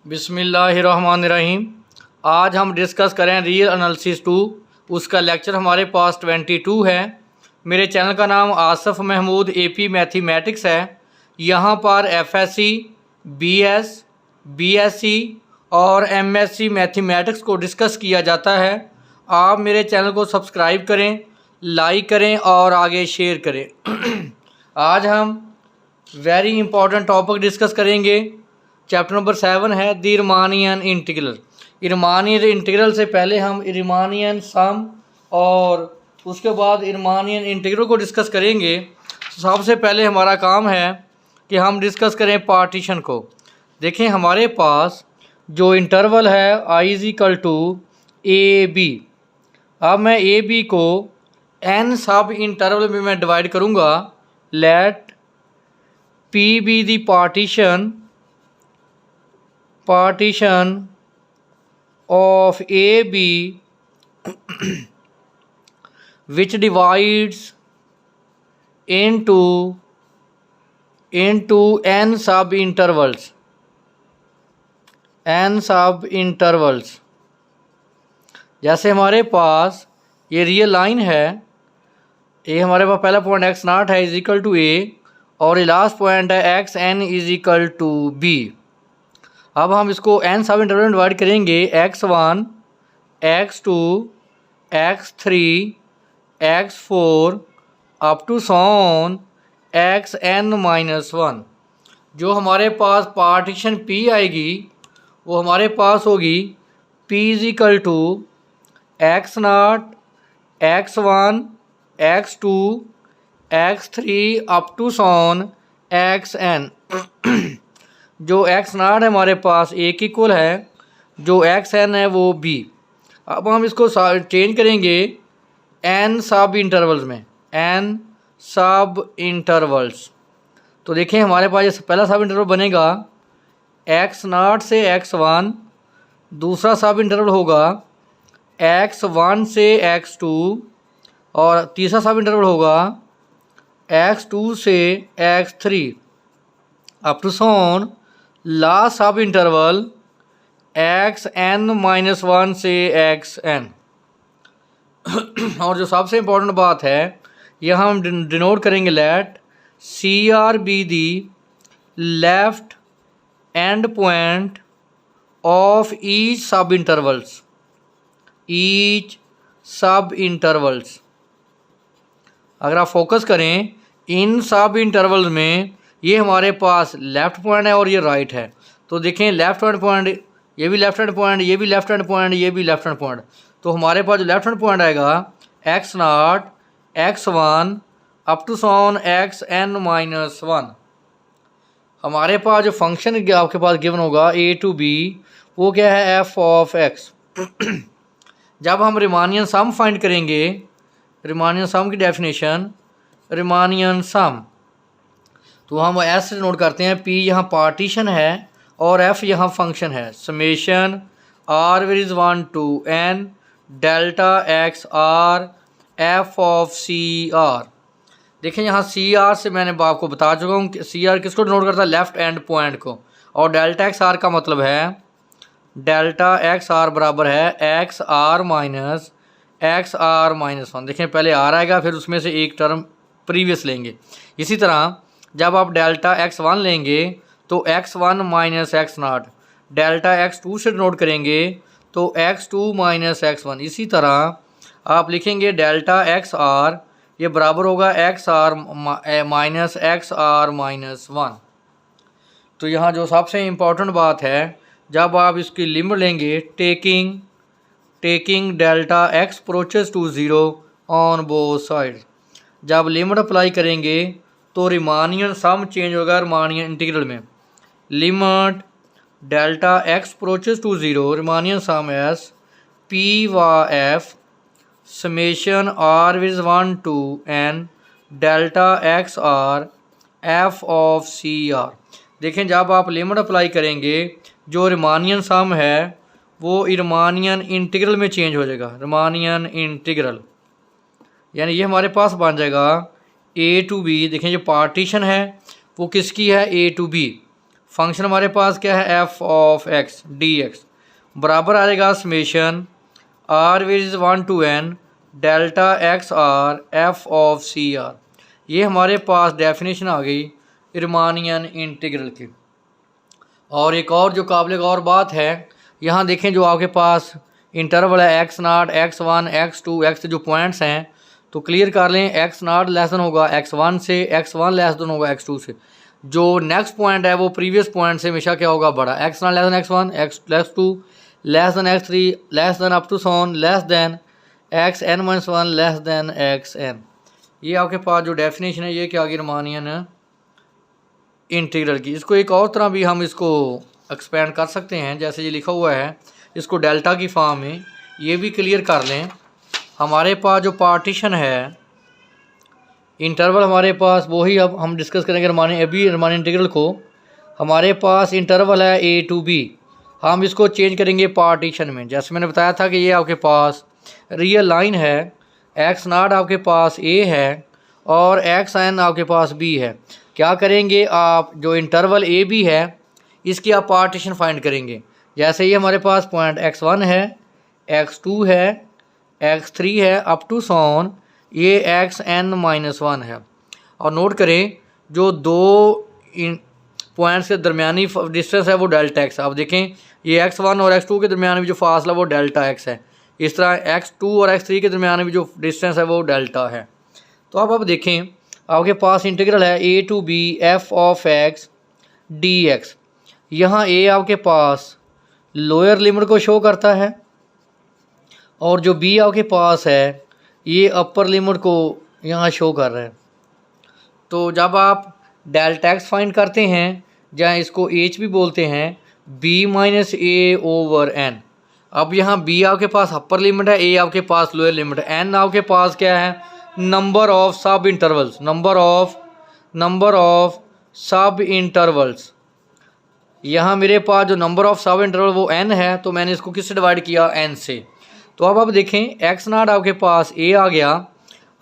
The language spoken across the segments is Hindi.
बिस्मिल्लाहिर्रहमानिर्रहीम। आज हम डिस्कस करें रियल एनालिसिस 2। उसका लेक्चर हमारे पास 22 है। मेरे चैनल का नाम आसफ़ महमूद एपी मैथमेटिक्स है। यहाँ पर एफएससी, बीएस, बीएससी और एमएससी मैथमेटिक्स को डिस्कस किया जाता है। आप मेरे चैनल को सब्सक्राइब करें, लाइक करें और आगे शेयर करें। आज हम वेरी इंपॉर्टेंट टॉपिक डिस्कस करेंगे। चैप्टर नंबर 7 है द रीमानियन इंटीग्रल। रीमानियन इंटीग्रल से पहले हम रीमानियन सम और उसके बाद रीमानियन इंटीग्रल को डिस्कस करेंगे। सबसे पहले हमारा काम है कि हम डिस्कस करें पार्टीशन को। देखें हमारे पास जो इंटरवल है i is to A B. अब मैं ए बी को n सब इंटरवल में मैं डिवाइड करूँगा। Let P be the partition of AB which divides into n sub intervals। जैसे हमारे पास ये रियल लाइन है, ये हमारे पास पहला पॉइंट x नॉट है इज इक्वल टू a और ये लास्ट पॉइंट है X N is equal to B. अब हम इसको n सब इंटरवल में डिवाइड करेंगे। x1, x2, x3, x4 up to so on xn-1। जो हमारे पास पार्टीशन P आएगी वो हमारे पास होगी P is equal to X naught, x1, x2, x3 up to so on xn। जो x नॉट है हमारे पास a की इक्वल है, जो xn है वो b। अब हम इसको चेंज करेंगे n सब इंटरवल्स में, n सब इंटरवल्स। तो देखें हमारे पास ये पहला सब इंटरवल बनेगा x नॉट से x1, दूसरा सब इंटरवल होगा x1 से x2 और तीसरा सब इंटरवल होगा x2 से x3 up to so on last sub interval xn-1 से xn। और जो सबसे इम्पोर्टेंट बात है यह हम डिनोट करेंगे let CR be the left end point of each sub intervals. अगर आप फोकस करें इन सब इंटरवल्स में, ये हमारे पास लेफ़्ट पॉइंट है और ये राइट है। तो देखें लेफ़्ट हैंड पॉइंट, ये भी लेफ़्ट हैंड पॉइंट, ये भी लेफ़्ट हैंड पॉइंट, ये भी लेफ़्ट हैंड पॉइंट। तो हमारे पास जो लेफ़्ट हैंड पॉइंट आएगा x naught, x1 up to so on xn-1। हमारे पास जो फंक्शन आपके पास गिवन होगा a टू b, वो क्या है f ऑफ x। जब हम रीमानियन सम फाइंड करेंगे, रीमानियन सम की डेफिनेशन, रीमानियन सम तो हम ऐसे नोट करते हैं P यहाँ पार्टीशन है और F यहाँ फंक्शन है। Summation R where is 1 to n delta x R F of CR। देखें यहाँ CR से मैंने आपको बता चुका हूँ कि CR किसको डिनोट करता है, लेफ्ट एंड पॉइंट को। और डेल्टा एक्स आर का मतलब है डेल्टा एक्स आर बराबर है एक्स आर माइनस -1। देखें पहले R आएगा फिर उसमें से एक टर्म प्रीवियस लेंगे। इसी तरह जब आप डेल्टा x1 लेंगे तो x1 minus x not, delta x2 से नोट करेंगे तो x2 माइनस x1। इसी तरह आप लिखेंगे डेल्टा xr, ये बराबर होगा xr माइनस xr-1। तो यहाँ जो सबसे इम्पोर्टेंट बात है, जब आप इसकी लिमिट लेंगे taking delta x approaches to 0 on both side, जब लिमिट अप्लाई करेंगे तो रीमानियन सम चेंज होगा रीमानियन इंटीग्रल में। Limit delta x approaches to 0 Riemannian sum S P व F summation R Vij 1 to n delta x R F of CR। देखें जब आप लिमिट अप्लाई करेंगे जो रीमानियन सम है वो रीमानियन इंटीग्रल में चेंज हो जाएगा। रीमानियन इंटीग्रल यानी ये हमारे पास बन जाएगा a टू b। देखें जो पार्टीशन है वो किसकी है, a टू b। फंक्शन हमारे पास क्या है, F of X D X बराबर आ जाएगा summation R where's 1 to n delta X R F of C R. ये हमारे पास डेफिनेशन आ गई रिमानियन इंटीग्रल की। और एक और जो काबिल गौर बात है, यहाँ देखें जो आपके पास इंटरवल है X naught X one X two X जो पॉइंट्स हैं, तो क्लियर कर लें एक्स नाट लेस देन होगा एक्स वन से, एक्स वन लेस देन होगा एक्स टू से। जो नेक्स्ट पॉइंट है वो प्रीवियस पॉइंट से हमेशा क्या होगा, बड़ा। X naught less than X one, X less two less than X three less than up to so on less than X N minus one less than X N. ये आपके पास जो डेफिनेशन है ये क्या आ गई रिमानियन इंटीग्रल की। इसको एक और तरह भी हम इसको एक्सपेंड कर सकते हैं, जैसे ये लिखा हुआ है इसको डेल्टा की फॉर्म में। ये भी क्लियर कर लें, हमारे पास जो पार्टीशन है इंटरवल हमारे पास वही अब हम डिस्कस करेंगे रिमानियन इंटीग्रल को। हमारे पास इंटरवल है ए टू बी, हम इसको चेंज करेंगे पार्टीशन में। जैसे मैंने बताया था कि ये आपके पास रियल लाइन है, एक्स नाट आपके पास ए है और एक्स एन आपके पास बी है। क्या करेंगे आप, जो इंटरवल ए बी है इसकी आप पार्टीशन फाइंड करेंगे। जैसे ये हमारे पास पॉइंट एक्स वन है, एक्स टू है, एक्स थ्री है अप टू सोन ये एक्स एन माइनस वन है। और नोट करें जो दो पॉइंट्स के दरमियानी डिस्टेंस है वो डेल्टा एक्स। आप देखें ये एक्स वन और एक्स टू के दरमियान भी जो फासला वो डेल्टा एक्स है। इस तरह एक्स टू और एक्स थ्री के दरमियान भी जो डिस्टेंस है वो डेल्टा है। तो अब देखें आपके पास इंटीग्रल है A to B F of X D X. यहाँ ए आपके पास लोअर लिमिट को शो करता है और जो बी आपके पास है ये अपर लिमिट को यहाँ शो कर रहा है। तो जब आप डेल्टा एक्स फाइंड करते हैं, जहाँ इसको एच भी बोलते हैं, बी माइनस ए ओवर एन। अब यहाँ बी आपके पास अपर लिमिट है, ए आपके पास लोअर लिमिट है, एन आपके पास क्या है, नंबर ऑफ सब इंटरवल्स, नंबर ऑफ सब इंटरवल्स। यहाँ मेरे पास जो नंबर ऑफ सब इंटरवल वो n है, तो मैंने इसको किससे डिवाइड किया, n से। तो अब देखें एक्स नाट आपके पास a आ गया।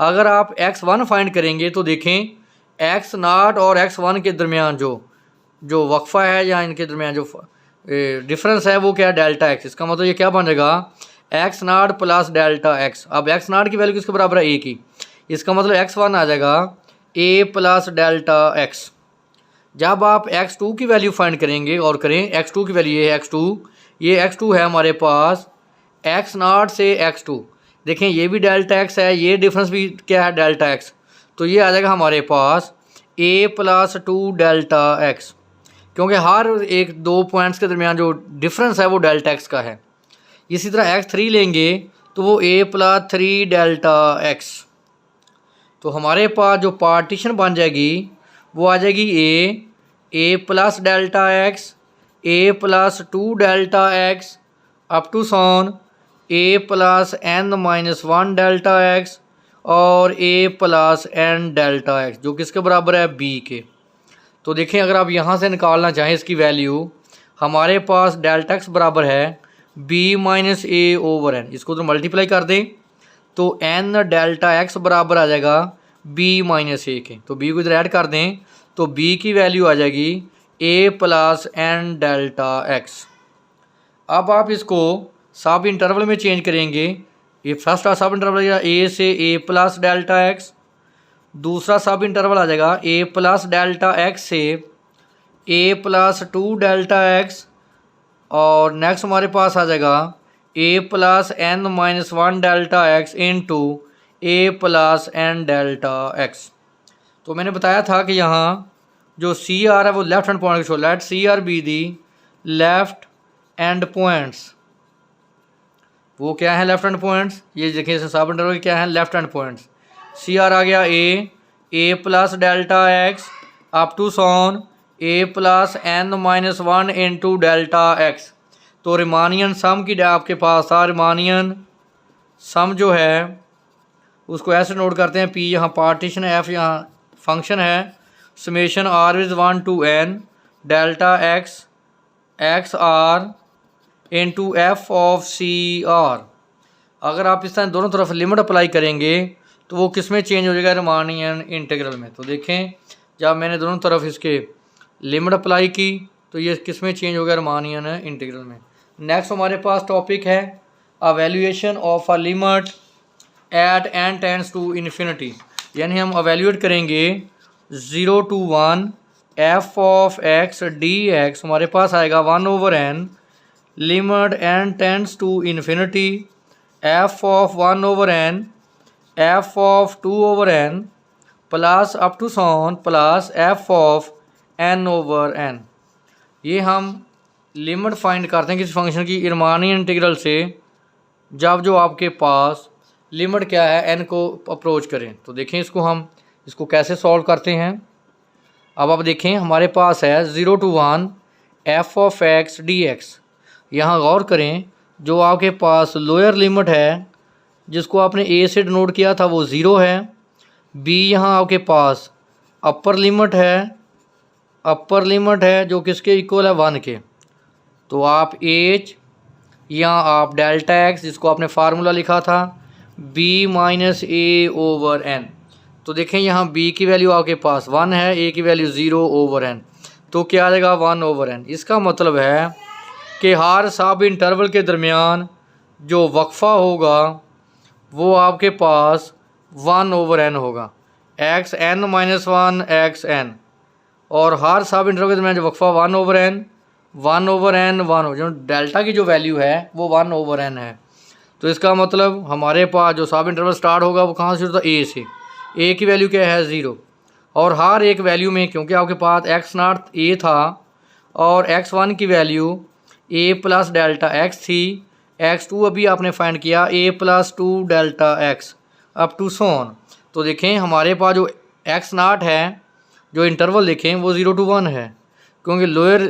अगर आप x1 फाइंड करेंगे तो देखें एक्स नाट और x1 के दरमियान जो वक्फा है या इनके दरमियान जो डिफरेंस है वो क्या है, डेल्टा एक्स। इसका मतलब ये क्या बन जाएगा, एक्स नाट प्लस डेल्टा एक्स। अब एक्स नाट की वैल्यू किसके बराबर है, ए की। इसका मतलब x1 आ जाएगा a प्लस डेल्टा एक्स। जब आप x2 की वैल्यू फाइंड करेंगे और करें x2 की वैल्यू ये है x2 है हमारे पास x नाट से x2। देखें ये भी डेल्टा x है, ये डिफरेंस भी क्या है, डेल्टा x। तो ये आ जाएगा हमारे पास a plus two delta x, क्योंकि हर एक दो पॉइंट्स के दरमियान जो डिफरेंस है वो डेल्टा x का है। इसी तरह x3 लेंगे तो वो a plus three delta x। तो हमारे पास जो पार्टीशन बन जाएगी वो आ जाएगी A plus delta X, A plus two delta X up to so on A plus N minus one delta X और A plus N delta X, जो किसके बराबर है, बी के। तो देखें अगर आप यहाँ से निकालना चाहें इसकी वैल्यू, हमारे पास डेल्टा एक्स बराबर है बी माइनस ए ओवर एन। इसको तो मल्टीप्लाई कर दें तो एन डेल्टा एक्स बराबर आ जाएगा बी माइनस ए के। तो बी को इधर ऐड कर दें तो बी की वैल्यू आ जाएगी A plus N delta x. अब आप इसको सब इंटरवल में चेंज करेंगे। ये फर्स्ट सब इंटरवल आ ए से ए प्लस डेल्टा एक्स, दूसरा सब इंटरवल आ जाएगा ए प्लस डेल्टा एक्स से A plus two delta X, और नेक्स्ट हमारे पास आ जाएगा A plus N minus one delta X into A plus N delta X. तो मैंने बताया था कि यहाँ जो सी आर है वो left hand point show, let C R be the left end points. वो क्या है लेफ्ट हैंड पॉइंट्स, ये देखिए सब इंटरवल क्या है, left hand points. C R आ गया A plus delta X up to so on A plus N minus one into delta X. तो रिमानियन सम की आपके पास था, रिमानियन सम जो है उसको ऐसे नोट करते हैं, पी यहाँ पार्टीशन है, एफ यहाँ फंक्शन है, summation R is 1 to n delta X R into F of C R. अगर आप इस तरह दोनों तरफ लिमिट अप्लाई करेंगे तो वो किस में चेंज हो जाएगा, रिमानियन इंटीग्रल में। तो देखें जब मैंने दोनों तरफ इसके लिमिट अप्लाई की तो ये किस में चेंज हो गया, रीमानियन इंटीग्रल में। नेक्स्ट हमारे पास टॉपिक है evaluation of a limit at n tends to infinity, यानी हम अवेल्यूएट करेंगे 0 to 1 f of x dx, हमारे पास आएगा 1/n limit n tends to infinity f of 1/n f of 2/n plus up to so on plus f of n/n। ये हम लिमिट फाइंड करते हैं किसी फंक्शन की रीमानियन इंटीग्रल से, जब जो आपके पास लिमिट क्या है n को अप्रोच करें। तो देखें इसको कैसे सॉल्व करते हैं। अब आप देखें हमारे पास है 0 to 1 f of x dx। यहाँ गौर करें जो आपके पास लोअर लिमिट है जिसको आपने a से डिनोट किया था वो 0 है, b यहाँ आपके पास अपर लिमिट है जो किसके इक्वल है 1 के। तो आप h या आप डेल्टा x जिसको आपने फार्मूला लिखा था b माइनस a/n। तो देखें यहाँ b की वैल्यू आपके पास 1 है, a की वैल्यू 0/n, तो क्या आ जाएगा 1/n। इसका मतलब है कि हर सब इंटरवल के दरमियान जो वक्फ़ा होगा वो आपके पास 1/n होगा, xn-1 xn, और हर सब इंटरवल के दरमियान जो वक्फ़ा 1/n जो डेल्टा की जो वैल्यू है वो 1/n है। तो इसका मतलब हमारे पास जो सब इंटरवल स्टार्ट होगा वो कहाँ से होता है, a से। a की वैल्यू क्या है 0, और हर एक वैल्यू में क्योंकि आपके पास x0 a था और x1 की value a plus delta x थी, x2 अभी आपने फाइंड किया a plus 2 delta x up to so on. तो देखें हमारे पास जो x0 है जो इंटरवल देखें वो 0 to 1 है, क्योंकि लोअर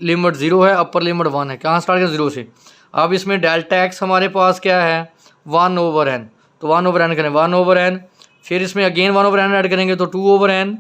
लिमिट 0 है, अपर लिमिट 1 है। कहाँ स्टार्ट किया 0 से। अब इसमें डेल्टा x हमारे पास क्या है 1/n, तो 1/n करें 1/n, फिर इसमें अगेन 1/n ऐड करेंगे तो 2/n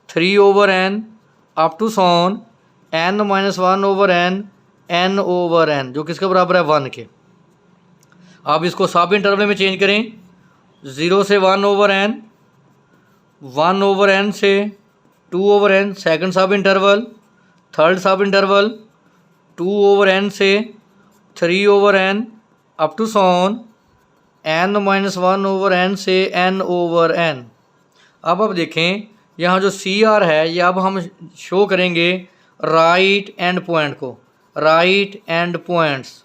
3/n up to Son n-1/n n/n जो किसके बराबर है 1 के। अब इसको सब इंटरवल में चेंज करें 0 से 1/n, 1/n से 2/n सेकंड सब इंटरवल, थर्ड सब इंटरवल 2/n से 3/n up to Son n-1/n से n/n। अब देखें यहाँ जो CR है ये अब हम शो करेंगे राइट एंड पॉइंट को, राइट एंड पॉइंट्स।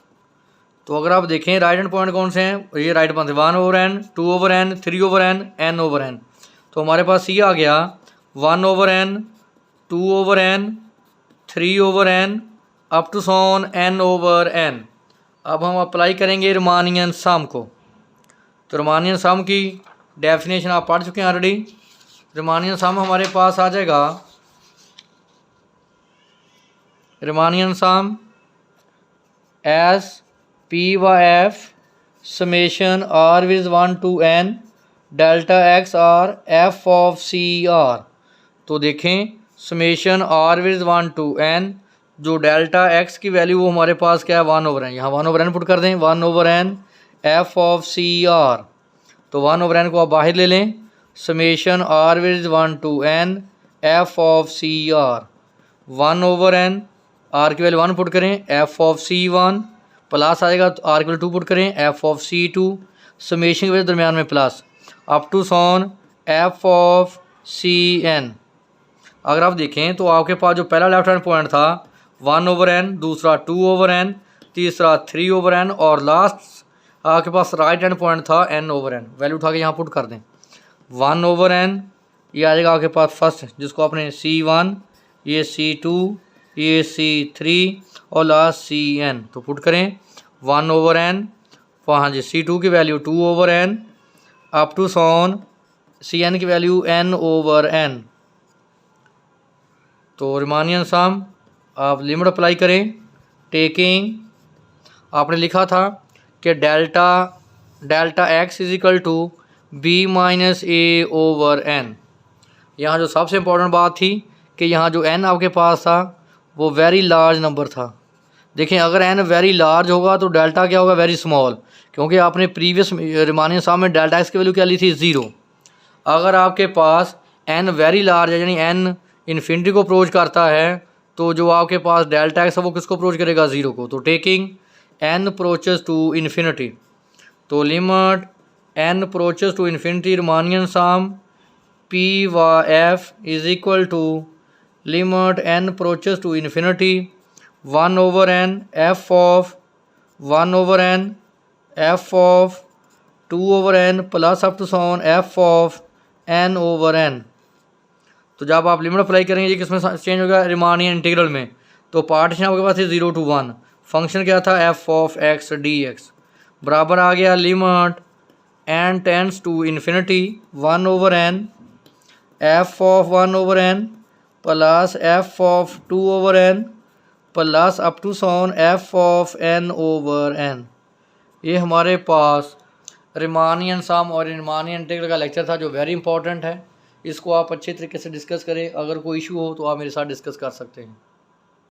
तो अगर आप देखें राइट एंड पॉइंट कौन से हैं, ये right point 1/n 2/n 3/n n/n। तो हमारे पास C आ गया 1/n 2/n 3/n up to Son n/n। अब हम अप्लाई करेंगे रीमानियन सम को। तो रीमानियन सम की डेफिनेशन आप पढ़ चुके हैं ऑलरेडी। रीमानियन सम हमारे पास आ जाएगा, Riemannian sum S P/F summation r Vij 1 to n delta x r f of CR। तो देखें summation r Vij 1 to n जो डेल्टा x की वैल्यू वो हमारे पास क्या है 1/n, यहाँ 1/n पुट कर दें 1/n f ऑफ CR। तो 1/n को आप बाहर ले लें, summation r Vij 1 to n f of CR 1/n, r की वैल्यू 1 पुट करें f ऑफ C1 प्लस आएगा तो r की वैल्यू 2 पुट करें f ऑफ C2, समेशन की वजह दरमियान में plus up to so on f of CN। अगर आप देखें तो आपके पास जो पहला लेफ्ट हैंड पॉइंट था 1/n, दूसरा 2/n, तीसरा 3/n और लास्ट आपके पास राइट हैंड पॉइंट था n/n। वैल्यू उठा के यहाँ पुट कर दें 1/n, ये आ जाएगा आपके पास फर्स्ट जिसको आपने C1, ये C2, ये C3 और लास्ट CN। तो पुट करें 1/n, हाँ जी C2 की value 2/n up to so on CN की वैल्यू n/n। तो रीमानियन सम आप लिमिट अप्लाई करें, टेकिंग आपने लिखा था कि delta x is equal to b minus a/n। यहाँ जो सबसे इम्पोर्टेंट बात थी कि यहाँ जो n आपके पास था वो वेरी लार्ज नंबर था। देखें अगर n वेरी लार्ज होगा तो डेल्टा क्या होगा वेरी स्मॉल, क्योंकि आपने प्रीवियस रीमानियन सम में डेल्टा x की वैल्यू क्या ली थी 0। अगर आपके पास n वेरी लार्ज है यानी n इन्फिनिटी को अप्रोच करता है तो जो आपके पास डेल्टा एक्स है वो किसको अप्रोच करेगा, 0 को। तो taking n approaches to infinity, तो limit n approaches to infinity Riemannian sum p व f is equal to limit n approaches to infinity 1/n f of 1/n f of 2/n plus up to so on f of n/n। तो जब आप लिमिट अप्लाई करेंगे ये किसमें चेंज होगा, रिमानियन इंटीग्रल में। तो पार्टीशन आपके पास है 0 to 1, फंक्शन क्या था f ऑफ x dx, बराबर आ गया limit n tends to infinity 1/n f of 1/n plus f of 2/n plus up to so on f of n/n। ये हमारे पास रिमानियन सम और रिमानियन इंटीग्रल का लेक्चर था जो वेरी इंपॉर्टेंट है। इसको आप अच्छे तरीके से डिस्कस करें। अगर कोई इशू हो तो आप मेरे साथ डिस्कस कर सकते हैं।